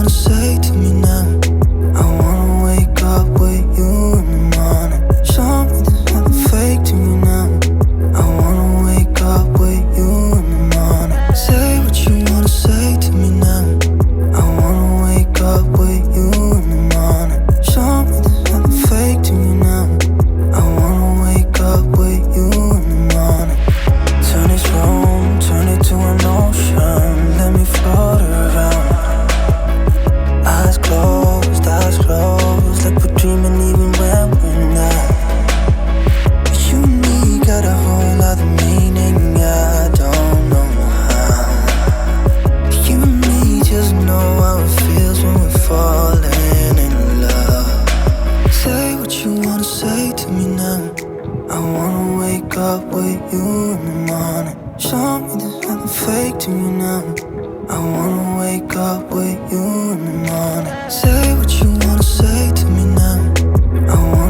wanna say to me now? I wanna wake up with you in the morning. Show me there's nothing fake to me now. I wanna wake up with you in the morning. Say what you wanna say to me now. I wanna wake up with you in the morning. Show me there's nothing fake to me now. I wanna wake up with you in the morning. Turn this room, turn it to an ocean. Let me float around. Eyes closed, like we're dreaming even when we're not. You and me got a whole other meaning, I don't know how. You and me just know how it feels when we're falling in love. Say what you wanna say to me now. I wanna wake up with you in the morning. Show me there's nothing fake to me now. I wanna wake up with you in the morning. Say what you wanna say to me now. I wanna